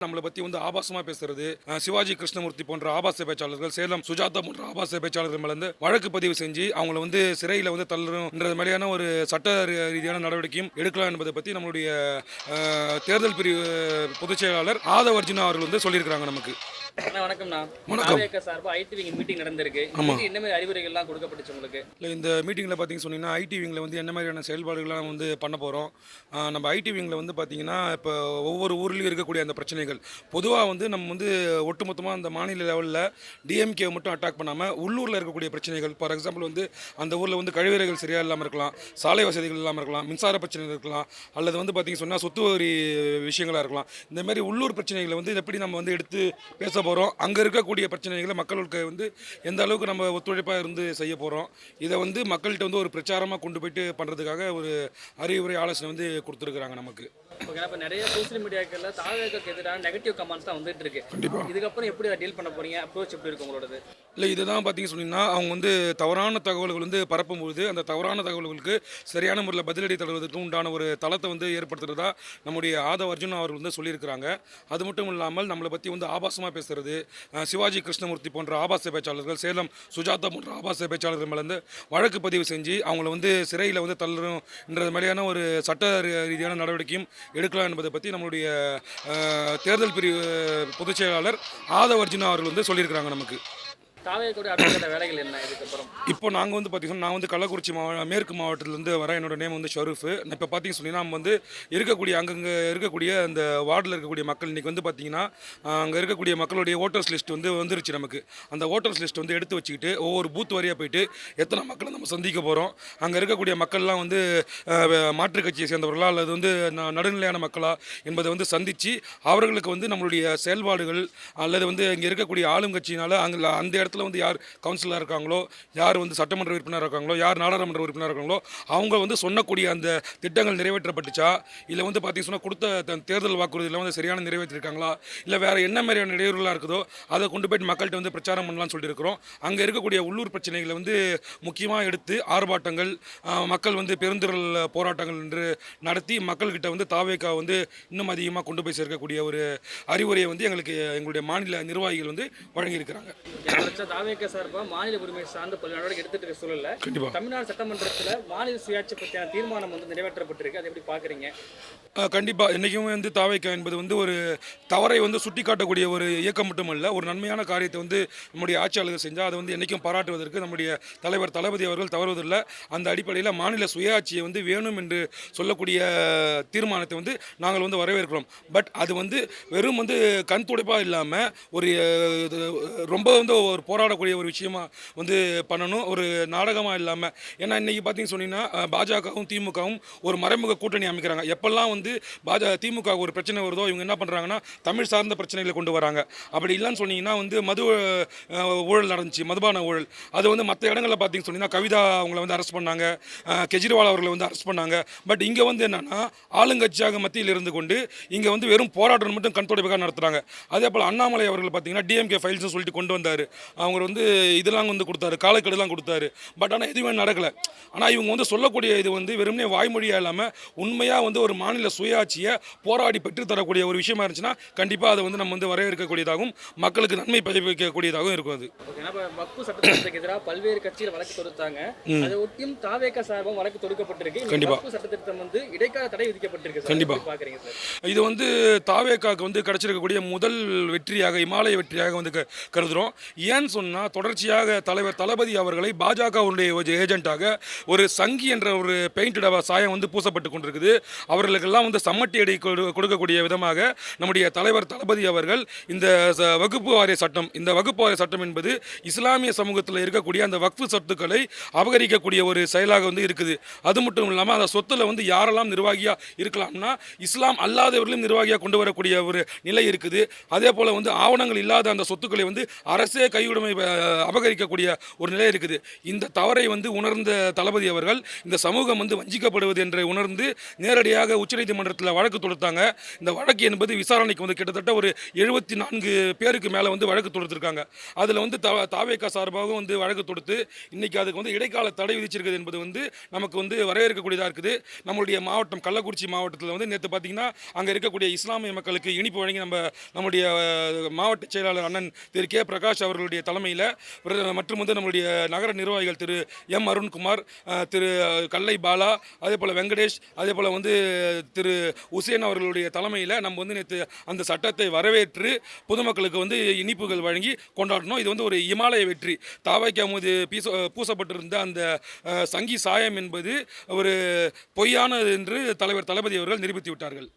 நம்மளை பற்றி வந்து ஆபாசமாக பேசுறது, சிவாஜி கிருஷ்ணமூர்த்தி போன்ற ஆபாச பேச்சாளர்கள், சேலம் சுஜாதா போன்ற ஆபாச பேச்சாளர்கள் மேலே வழக்கு பதிவு செஞ்சு அவங்கள வந்து சிறையில் வந்து தள்ளணுன்ற மாதிரியான ஒரு சட்ட ரீதியான நடவடிக்கையும் எடுக்கலாம் என்பதை பற்றி நம்மளுடைய தேர்தல் பிரிவு பொதுச் செயலாளர் ஆதவ் அர்ஜுனா அவர்கள் வந்து சொல்லியிருக்கிறாங்க நமக்கு. வணக்கம்ண்ணா. சார்பாக ஐடி விங் மீட்டிங் நடந்திருக்கு. என்ன மாதிரி அறிவுரைகள்லாம் கொடுக்கப்பட்டுச்சு உங்களுக்கு? இல்லை, இந்த மீட்டிங்கில் பார்த்தீங்க சொன்னீங்கன்னா ஐடி விங்கில் வந்து என்ன மாதிரியான செயல்பாடுகள்லாம் வந்து பண்ண போகிறோம். நம்ம ஐடி விங்கில் வந்து பார்த்திங்கன்னா இப்போ ஒவ்வொரு ஊர்லேயும் இருக்கக்கூடிய அந்த பிரச்சனைகள் பொதுவாக வந்து நம்ம வந்து ஒட்டுமொத்தமாக அந்த மாநில லெவலில் டிஎம்கே மட்டும் அட்டாக் பண்ணாமல் உள்ளூரில் இருக்கக்கூடிய பிரச்சனைகள், ஃபார் எக்ஸாம்பிள் வந்து அந்த ஊரில் வந்து கழிவறைகள் சரியாக இல்லாமல் இருக்கலாம், சாலை வசதிகள் இல்லாமல் இருக்கலாம், மின்சார பிரச்சனைகள் இருக்கலாம், அல்லது வந்து பார்த்திங்க சொன்னால் சொத்து வரி விஷயங்களாக இருக்கலாம். இந்த மாதிரி உள்ளூர் பிரச்சனைகளை வந்து எப்படி நம்ம வந்து எடுத்து பேச போகிறோம், அங்கே இருக்கக்கூடிய பிரச்சனைகளை மக்களுக்கு வந்து எந்த அளவுக்கு நம்ம ஒத்துழைப்பாக இருந்து செய்ய போகிறோம், இதை வந்து மக்கள்கிட்ட வந்து ஒரு பிரச்சாரமாக கொண்டு போயிட்டு பண்ணுறதுக்காக ஒரு அறிவுரை ஆலோசனை வந்து கொடுத்துருக்குறாங்க நமக்கு. ஓகே, இப்போ நிறைய சோசியல் மீடியாக்களில் தாவேக்கு எதிரான நெகட்டிவ் கமெண்ட்ஸ் தான் வந்துட்டு இருக்கு. கண்டிப்பாக இதுக்கப்புறம் எப்படி அதை டீல் பண்ண போகிறீங்க? அப்ரோச் எப்படி இருக்கும் உங்களோடது? இல்லை, இதுதான் பார்த்தீங்க சொன்னீங்கன்னா அவங்க வந்து தவறான தகவல்கள் வந்து பரப்பும்போது அந்த தவறான தகவல்களுக்கு சரியான முறையில் பதிலடி தருவதற்கு உண்டான ஒரு தளத்தை வந்து ஏற்படுத்துறதா நம்முடைய ஆதவ் அர்ஜுனா அவர்கள் வந்து சொல்லியிருக்கிறாங்க. அது மட்டும் இல்லாமல் நம்மளை பற்றி வந்து ஆபாசமாக பேசுறது, சிவாஜி கிருஷ்ணமூர்த்தி போன்ற ஆபாச பேச்சாளர்கள், சேலம் சுஜாதா போன்ற ஆபாச பேச்சாளர்கள் மேலே வழக்கு பதிவு செஞ்சு அவங்கள வந்து சிறையில் வந்து தள்ளணுன்ற மாதிரியான ஒரு சட்ட ரீதியான நடவடிக்கையும் எடுக்கலாம் என்பதை பற்றி நம்மளுடைய தேர்தல் பிரிவு பொதுச் செயலாளர் ஆதவ் அர்ஜுனா அவர்கள் வந்து சொல்லியிருக்கிறாங்க நமக்கு. வேலைகள் என்ன இதுக்கப்புறம்? இப்போ நாங்கள் வந்து பார்த்தீங்கன்னா நான் வந்து கள்ளக்குறிச்சி மேற்கு மாவட்டத்திலேருந்து வரேன். என்னோட நேம் வந்து ஷரூஃப். இப்போ பார்த்தீங்க சொன்னீங்கன்னா நம்ம வந்து இருக்கக்கூடிய அங்கங்கே இருக்கக்கூடிய அந்த வார்டில் இருக்கக்கூடிய மக்கள் இன்றைக்கி வந்து பார்த்திங்கன்னா அங்கே இருக்கக்கூடிய மக்களுடைய ஓட்டர்ஸ் லிஸ்ட் வந்து வந்துருச்சு நமக்கு. அந்த ஓட்டர்ஸ் லிஸ்ட் வந்து எடுத்து வச்சுக்கிட்டு ஒவ்வொரு பூத் வரையாக போயிட்டு எத்தனை மக்களை நம்ம சந்திக்க போகிறோம், அங்கே இருக்கக்கூடிய மக்கள்லாம் வந்து மாற்றுக் கட்சியை சேர்ந்தவர்களா அல்லது வந்து நடுநிலையான மக்களா என்பதை வந்து சந்தித்து அவர்களுக்கு வந்து நம்மளுடைய செயல்பாடுகள் அல்லது வந்து இங்கே இருக்கக்கூடிய ஆளுங்கட்சியினால் அந்த இடத்துல வந்து யார் கவுன்சிலராக இருக்காங்களோ, யார் வந்து சட்டமன்ற உறுப்பினராக இருக்காங்களோ, யார் நாடாளுமன்ற உறுப்பினராக இருக்காங்களோ அவங்க வந்து சொன்னக்கூடிய அந்த திட்டங்கள் நிறைவேற்றப்பட்டுச்சா, இல்லை வந்து பார்த்தீங்கன்னா சொன்னால் கொடுத்த தேர்தல் வாக்குறுதியில் வந்து சரியான நிறைவேற்றிருக்காங்களா, இல்லை வேறு என்ன மாதிரியான இடையூறுகளாக இருக்குதோ அதை கொண்டு போயிட்டு மக்கள்கிட்ட வந்து பிரச்சாரம் பண்ணலாம்னு சொல்லியிருக்கிறோம். அங்கே இருக்கக்கூடிய உள்ளூர் பிரச்சனைகளை வந்து முக்கியமாக எடுத்து ஆர்ப்பாட்டங்கள், மக்கள் வந்து பெருந்திரள் போராட்டங்கள் என்று நடத்தி மக்கள்கிட்ட வந்து தாவேக்கா வந்து இன்னும் அதிகமாக கொண்டு போய் சேர்க்கக்கூடிய ஒரு அறிவுரையை வந்து எங்களுடைய மாநில நிர்வாகிகள் வந்து வழங்கியிருக்கிறாங்க. தாவேக்கா சார்பாக மாநில உரிமை சார்ந்த பல நடவடிக்கை எடுத்துட்டு இருக்க சூழல்ல தமிழ்நாடு சட்டமன்றத்தில் மாநில சுயாட்சி பற்றியான தீர்மானம் வந்து நிறைவேற்றப்பட்டிருக்கு. அதை எப்படி பார்க்குறீங்க? கண்டிப்பாக என்றைக்குமே வந்து தாவேக்கா என்பது வந்து ஒரு தவறை வந்து சுட்டி காட்டக்கூடிய ஒரு இயக்கம் மட்டுமல்ல, ஒரு நன்மையான காரியத்தை வந்து நம்முடைய ஆட்சியாளர்கள் செஞ்சால் அதை வந்து என்றைக்கும் பாராட்டுவதற்கு நம்முடைய தலைவர் தளபதி அவர்கள் தவறுவதில்லை. அந்த அடிப்படையில் மாநில சுயாட்சியை வந்து வேணும் என்று சொல்லக்கூடிய தீர்மானத்தை வந்து நாங்கள் வந்து வரவேற்கிறோம். பட் அது வந்து வெறும் வந்து கண் துடைப்பாக இல்லாமல் ஒரு ரொம்ப வந்து ஒரு போராடக்கூடிய ஒரு விஷயமா வந்து பண்ணணும், ஒரு நாடகமாக இல்லாமல். ஏன்னா இன்றைக்கி பார்த்தீங்கன்னு சொன்னீங்கன்னா பாஜகவும் திமுகவும் ஒரு மறைமுக கூட்டணி அமைக்கிறாங்க. எப்பெல்லாம் வந்து திமுக ஒரு பிரச்சனை வருதோ இவங்க என்ன பண்ணுறாங்கன்னா தமிழ் சார்ந்த பிரச்சனைகளை கொண்டு வராங்க. அப்படி இல்லைன்னு சொன்னீங்கன்னா வந்து மது ஊழல் நடந்துச்சு, மதுபான ஊழல். அது வந்து மற்ற இடங்களில் பார்த்தீங்கன்னு சொன்னீங்கன்னா கவிதா அவங்களை வந்து அரெஸ்ட் பண்ணாங்க, கெஜ்ரிவால் அவர்களை வந்து அரெஸ்ட் பண்ணாங்க. பட் இங்கே வந்து என்னென்னா ஆளுங்கட்சியாக மத்தியில் இருந்து கொண்டு இங்கே வந்து வெறும் போராட்டம் மட்டும் கண் துடைப்பாக நடத்துகிறாங்க. அதே போல் அண்ணாமலை அவர்கள் பார்த்தீங்கன்னா டிஎம்கே ஃபைல்ஸ்னு சொல்லிட்டு கொண்டு வந்தார். அவங்க வந்து இதெல்லாம் வந்து கொடுத்தாரு, காலக்கெடுலாம் கொடுத்தாரு. பட் ஆனால் எதுவுமே நடக்கலை. ஆனால் இவங்க வந்து சொல்லக்கூடிய இது வந்து வெறுமனே வாய்மொழியாக இல்லாமல் உண்மையாக வந்து ஒரு மாநில சுயாட்சியை போராடி பெற்றுத்தரக்கூடிய ஒரு விஷயமா இருந்துச்சுன்னா கண்டிப்பாக அதை வந்து நம்ம வந்து வரவேற்கக்கூடியதாகவும் மக்களுக்கு நன்மை பயப்பிக்கக்கூடியதாகவும் இருக்கும். அது வக்ஃபு சட்டத்திட்டத்துக்கு எதிராக பல்வேறு கட்சிகள் வழக்கு தொடுத்தாங்க. அதை ஒட்டியும் தாவேக்கா சார்பும் வழக்கு தொடுக்கப்பட்டிருக்கு. கண்டிப்பாக சட்டத்திட்டம் வந்து இடைக்கால தடை விதிக்கப்பட்டிருக்கு. கண்டிப்பாக பார்க்குறீங்க சார், இது வந்து தாவேக்காவுக்கு வந்து கிடைச்சிருக்கக்கூடிய முதல் வெற்றியாக, இமாலய வெற்றியாக வந்து கருதுகிறோம். ஏன்னு சொன்னால் தொடர்ச்சியாக தலைவர் தளபதி அவர்களை பாஜகவுடைய ஏஜென்ட்டாக ஒரு சங்கி என்ற ஒரு பெயிண்டட் சாயம் வந்து பூசப்பட்டு கொண்டிருக்குது. அவர்களுக்கெல்லாம் வந்து சம்மட்டி அடி கொடுக்கக்கூடிய விதமாக நம்முடைய தலைவர் தளபதி அவர்கள் இந்த வகுப்பு வாரிய சட்டம், இந்த வகுப்பு வாரிய சட்டம் என்பது இஸ்லாமிய சமூகத்தில் இருக்கக்கூடிய அந்த வக்ஃபு சொத்துக்களை அபகரிக்கக்கூடிய ஒரு செயலாக வந்து இருக்குது. அது மட்டும் இல்லாமல் அந்த சொத்தில் வந்து யாரெல்லாம் நிர்வாகியாக இருக்கலாம்னா இஸ்லாம் அல்லாதவர்களும் நிர்வாகியாக கொண்டு வரக்கூடிய ஒரு நிலை இருக்குது. அதே போல் வந்து ஆவணங்கள் இல்லாத அந்த சொத்துக்களை வந்து அரசே கைவிட சொத்துடைமை அபகரிக்கக்கூடிய ஒரு நிலை இருக்குது. இந்த தவறை வந்து உணர்ந்த தளபதி அவர்கள் இந்த சமூகம் வந்து வஞ்சிக்கப்படுவது என்று உணர்ந்து நேரடியாக உச்சநீதிமன்றத்தில் வழக்கு தொடுத்தாங்க. இந்த வழக்கு என்பது விசாரணைக்கு வந்து கிட்டத்தட்ட ஒரு 74 பேருக்கு மேலே வந்து வழக்கு தொடுத்திருக்காங்க. அதில் வந்து தாவேகா சார்பாகவும் வந்து வழக்கு தொடுத்து இன்னைக்கு அதுக்கு வந்து இடைக்கால தடை விதிச்சிருக்கிறது என்பது வந்து நமக்கு வந்து வரவேற்கக்கூடியதாக இருக்குது. நம்மளுடைய மாவட்டம் கள்ளக்குறிச்சி மாவட்டத்தில் வந்து நேற்று பார்த்தீங்கன்னா அங்கே இருக்கக்கூடிய இஸ்லாமிய மக்களுக்கு இனிப்பு வழங்கி நம்முடைய மாவட்ட செயலாளர் அண்ணன் திரு கே பிரகாஷ் அவர்களுடைய தலைமையில் மற்றும் வந்து நம்மளுடைய நகர நிர்வாகிகள் திரு எம் அருண்குமார், திரு கல்லை பாலா, அதே போல் வெங்கடேஷ், அதே போல் வந்து திரு உசேன் அவர்களுடைய தலைமையில் நம்ம வந்து நேற்று அந்த சட்டத்தை வரவேற்று பொதுமக்களுக்கு வந்து இனிப்புகள் வழங்கி கொண்டாடணும். இது வந்து ஒரு இமாலய வெற்றி. தாவைக்கா மீது பூசப்பட்டிருந்த அந்த சங்கி சாயம் என்பது ஒரு பொய்யானது என்று தலைவர் தளபதி அவர்கள் நிரூபித்து விட்டார்கள்.